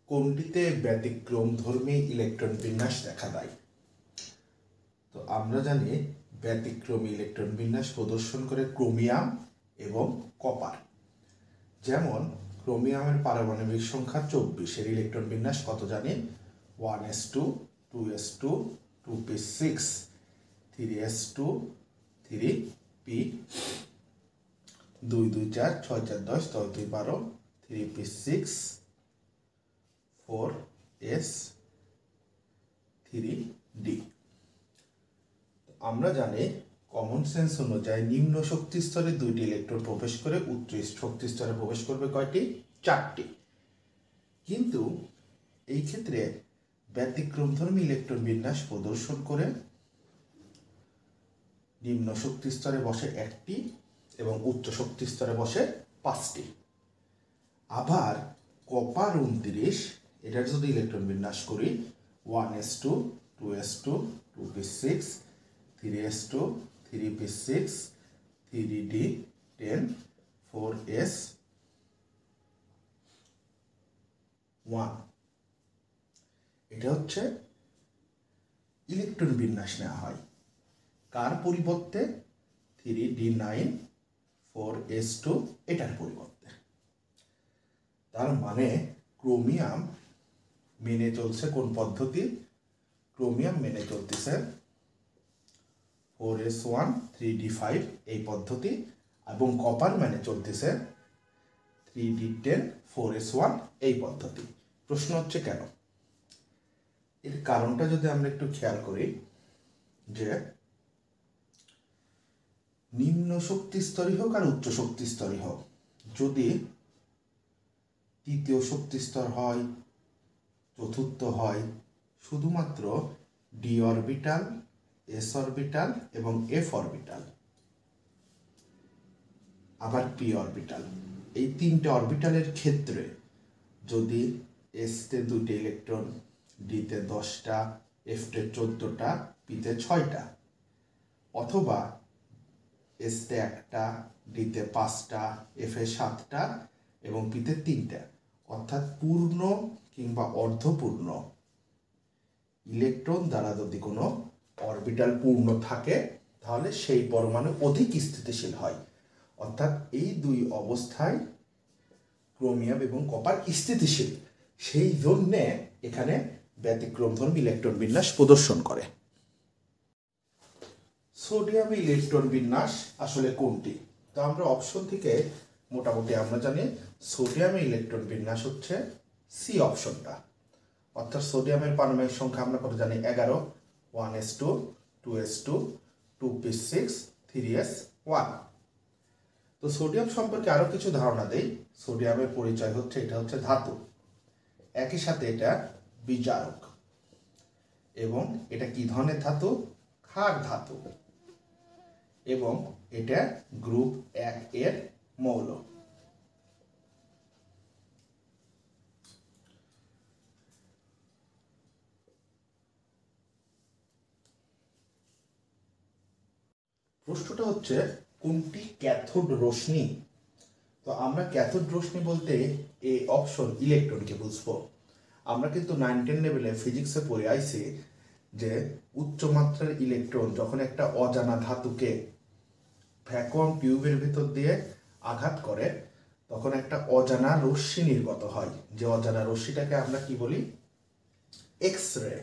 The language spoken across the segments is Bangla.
কোনটিতে ব্যতিক্রমধর্মী ইলেকট্রন বিন্যাস দেখা দেয়? তো আমরা জানি ব্যতিক্রমী ইলেকট্রন বিন্যাস প্রদর্শন করে ক্রোমিয়াম এবং কপার। যেমন ক্রোমিয়ামের পারমাণবিক সংখ্যা 24, এর ইলেকট্রন বিন্যাস কত জানি? 1s2 2s2 2p6 3s2 3p 2 2 4 6 4 10 10 2 12 3p6 4s 3d। আমরা জানি কমন সেন্স অনুযায়ী নিম্ন শক্তি স্তরে 2টি ইলেকট্রন প্রবেশ করে উচ্চ শক্তি স্তরে প্রবেশ করবে কয়টি? 4টি। কিন্তু এই ক্ষেত্রে ব্যতিক্রমধর্মী ইলেকট্রন বিন্যাস প্রদর্শন করে নিম্ন শক্তি স্তরে বসে 1টি এবং উচ্চ শক্তি স্তরে বসে 5টি। আবার কপার 29, এটার যদি ইলেকট্রন বিন্যাস করি 1s2 2s2 2p6 3s2 3p6 3d 10 4s 1, এটা হচ্ছে ইলেকট্রন বিন্যাস নেওয়া হয় কার পরিবর্তে? 3d9 4s2 এটার পরিবর্তে। তার মানে ক্রোমিয়াম মেনে চলছে কোন পদ্ধতি? ক্রোমিয়াম মেনে চলতেছে 4s1 3d5 এই পদ্ধতি, এবং কপার মেনে চলতেছে 3d10 4s1 এই পদ্ধতি। প্রশ্ন হচ্ছে কেন? এর কারণটা যদি আমরা একটু খেয়াল করি, যে নিম্ন শক্তি স্তরই হোক আর উচ্চ শক্তি স্তরই হোক, যদি তৃতীয় শক্তি স্তর হয়, চতুর্থ হয়, শুধুমাত্র ডি অরবিটাল, এস অরবিটাল এবং এফ অরবিটাল, আবার পি অরবিটাল, এই 3টে অরবিটালের ক্ষেত্রে যদি এসতে 2টি ইলেকট্রন, ডিতে 10টা, এফতে 14টা, পিতে 6টা, অথবা এসতে 1টা, ডিতে 5টা, এফে 7টা এবং পিতে 3টা, অর্থাৎ পূর্ণ কিংবা অর্ধপূর্ণ ইলেকট্রন দ্বারা যদি কোনো অরবিটাল পূর্ণ থাকে, তাহলে সেই পরমাণু অধিক স্থিতিশীল হয়। অর্থাৎ এই দুই অবস্থায় ক্রোমিয়াম এবং কপার স্থিতিশীল, সেই জন্যে এখানে ব্যতিক্রমধর্মী ইলেকট্রন বিন্যাস প্রদর্শন করে। সোডিয়াম ইলেকট্রন বিন্যাস আসলে কোনটি? তো আমরা অপশন থেকে মোটামুটি আমরা জানি সোডিয়ামের ইলেকট্রন বিন্যাস হচ্ছে সি অপশনটা। অর্থাৎ সোডিয়ামের পারমাণবিক সংখ্যা আমরা কত জানি? 11, 1s2 2s2 2p6 3s1। তো সোডিয়াম সম্পর্কে আরো কিছু ধারণা দেই। সোডিয়ামের পরিচয় হচ্ছে এটা হচ্ছে ধাতু, একই সাথে এটা বিজারক, এবং এটা কি ধরনের ধাতু? ক্ষার ধাতু, এবং এটা গ্রুপ 1 এর মৌল। প্রশ্নটা হচ্ছে কোনটি ক্যাথোড রশ্মি? তো আমরা ক্যাথোড রশ্মি বলতে এই অপশন ইলেকট্রনকে বুঝবো। আমরা কিন্তু 9-10 লেভেলে ফিজিক্সে পড়ে আইছি যে উচ্চমাত্রার ইলেকট্রন যখন একটা অজানা ধাতুকে ভ্যাকুয়াম টিউবের ভিতর দিয়ে আঘাত করে, তখন একটা অজানা রশ্মি নির্গত হয়, যে অজানা রশ্মিটাকে আমরা কি বলি? X ray.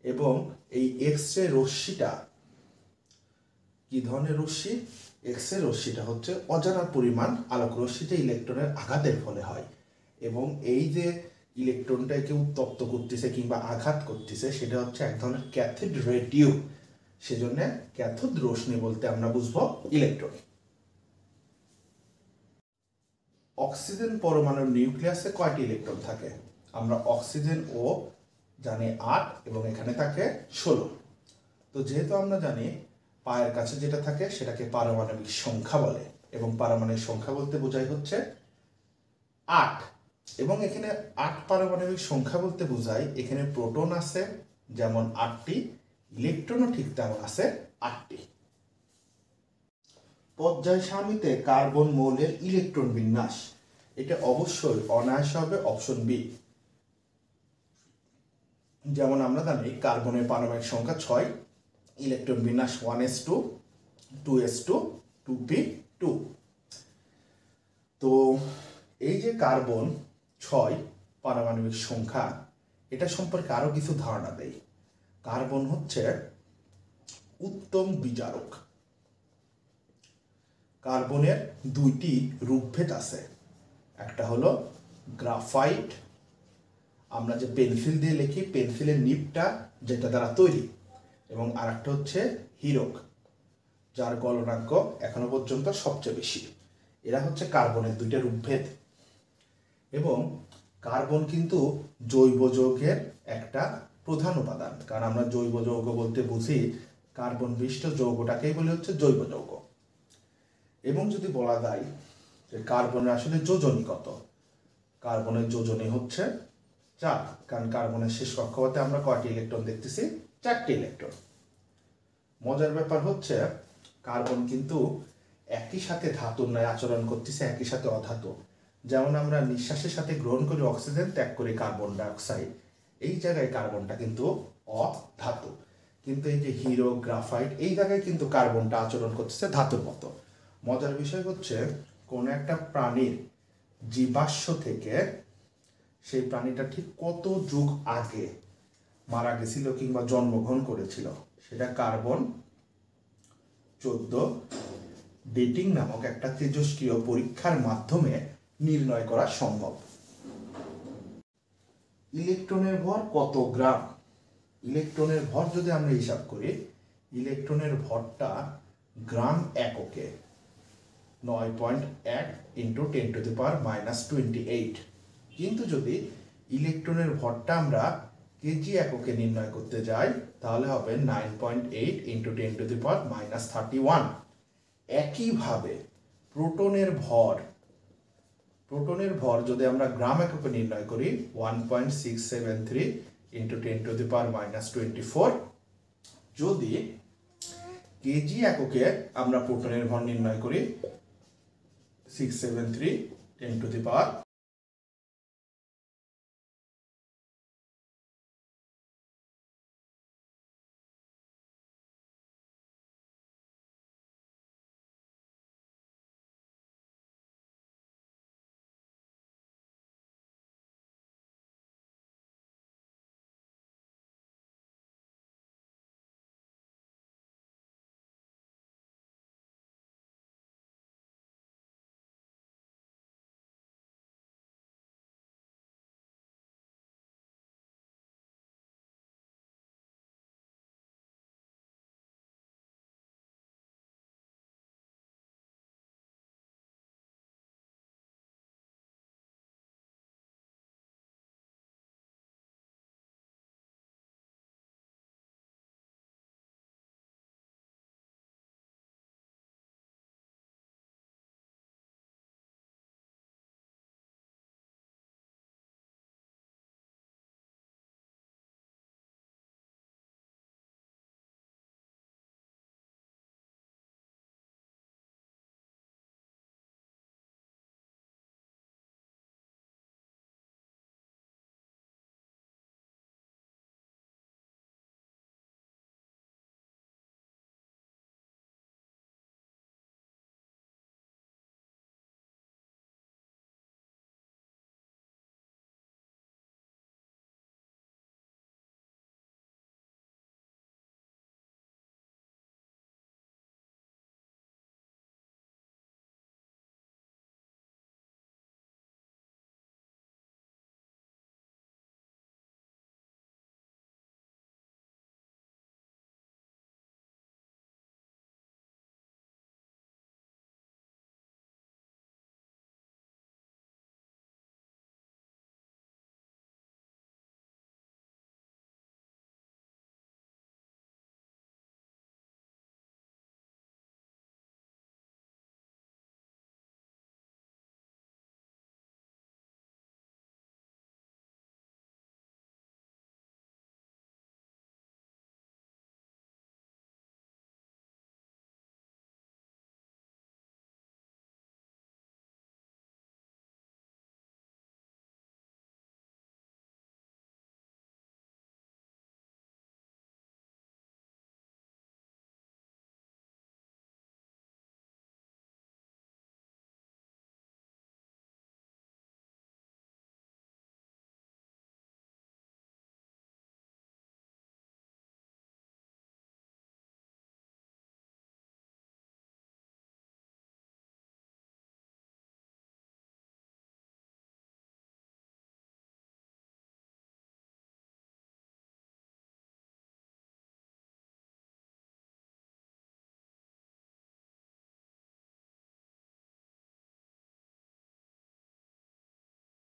এবং এই এক্স রে রশ্মিটা কি ধরনের রশ্মি? এক্স রে রশ্মিটা হচ্ছে অজানা পরিমাণ আলোক রশ্মি যে ইলেকট্রনের আঘাতের ফলে হয়, এবং এই যে ইলেকট্রনটাকে উত্তপ্ত করতেছে কিংবা আঘাত করতেছে, সেটা হচ্ছে এক ধরনের ক্যাথোড রে টিউব। সেজন্য ক্যাথোড রশ্মি বলতে আমরা বুঝবো ইলেকট্রন। অক্সিজেন পরমাণুর নিউক্লিয়াসে কয়টি ইলেকট্রন থাকে? আমরা অক্সিজেন ও জানি 8 এবং এখানে থাকে 16। তো যেহেতু আমরা জানি পায়ের কাছে যেটা থাকে সেটাকে পারমাণবিক সংখ্যা বলে, এবং পারমাণবিক সংখ্যা বলতে বোঝায় হচ্ছে 8, এবং এখানে 8 পারমাণবিক সংখ্যা বলতে বোঝায় এখানে প্রোটন আছে যেমন 8টি, ইলেকট্রনও ঠিক তেমন আছে 8টি। পর্যায় সারণীতে কার্বন মৌলের ইলেকট্রন বিন্যাস, এটা অবশ্যই অনায়াসে হবে অপশন বি। যেমন আমরা জানি কার্বনের পারমাণবিক সংখ্যা 6, ইলেকট্রন বিন্যাস 1s2 2s2 2p2। তো এই যে কার্বন 6 পারমাণবিক সংখ্যা, এটা সম্পর্কে আরো কিছু ধারণা দেয়। কার্বন হচ্ছে উত্তম বিজারক। কার্বনের দুইটি রূপভেদ আছে, একটা হলো গ্রাফাইট, আমরা যে পেন্সিল দিয়ে লিখি পেন্সিলের নিবটা যেটা দ্বারা তৈরি, এবং আরেকটা হচ্ছে হীরক, যার গলনাঙ্ক এখনো পর্যন্ত সবচেয়ে বেশি। এরা হচ্ছে কার্বনের দুইটা রূপভেদ। এবং কার্বন কিন্তু জৈব যৌগের একটা প্রধান উপাদান, কারণ আমরা জৈব যৌগ বলতে বুঝি কার্বন মিশ্রিত যৌগটাকেই বলে হচ্ছে জৈব যৌগ। এবং যদি বলা যায় যে কার্বনের আসলে যোজনী কত, কার্বনের যোজনী হচ্ছে 4, কারণ কার্বনের শেষ কক্ষপথে আমরা কয়টি ইলেকট্রন দেখতেছি? 4টি ইলেকট্রন। মজার ব্যাপার হচ্ছে কার্বন কিন্তু একই সাথে ধাতুর ন্যায় আচরণ করতেছে, একই সাথে অধাতু। যেমন আমরা নিঃশ্বাসের সাথে গ্রহণ করি অক্সিজেন, ত্যাগ করি কার্বন ডাইঅক্সাইড, এই জায়গায় কার্বনটা কিন্তু অধাতু। কিন্তু এই যে হিরো, গ্রাফাইট, এই জায়গায় কিন্তু কার্বনটা আচরণ করতেছে ধাতুর মতো। মজার বিষয় হচ্ছে কোন একটা প্রাণীর জীবাশ্ম থেকে সেই প্রাণীটা ঠিক কত যুগ আগে মারা গেছিল কিংবা জন্মগ্রহণ করেছিল, সেটা কার্বন 14 ডেটিং নামক একটা তেজস্ক্রিয় পরীক্ষার মাধ্যমে নির্ণয় করা সম্ভব। ইলেকট্রনের ভর কত গ্রাম? ইলেকট্রনের ভর যদি আমরা হিসাব করি, ইলেকট্রনের ভরটা গ্রাম এককে 9.1 ইন্টু 10⁻⁻28। কিন্তু যদি ইলেকট্রনের ভরটা আমরা কেজি এককে নির্ণয় করতে যাই, তাহলে হবে 9.8 ইন্টু 10⁻31। একইভাবে প্রোটনের ভর যদি আমরা গ্রাম এককে নির্ণয় করি 1.673 ইন্টু 10⁻24। যদি কেজি এককে আমরা প্রোটনের ভর নির্ণয় করি 673 10⁻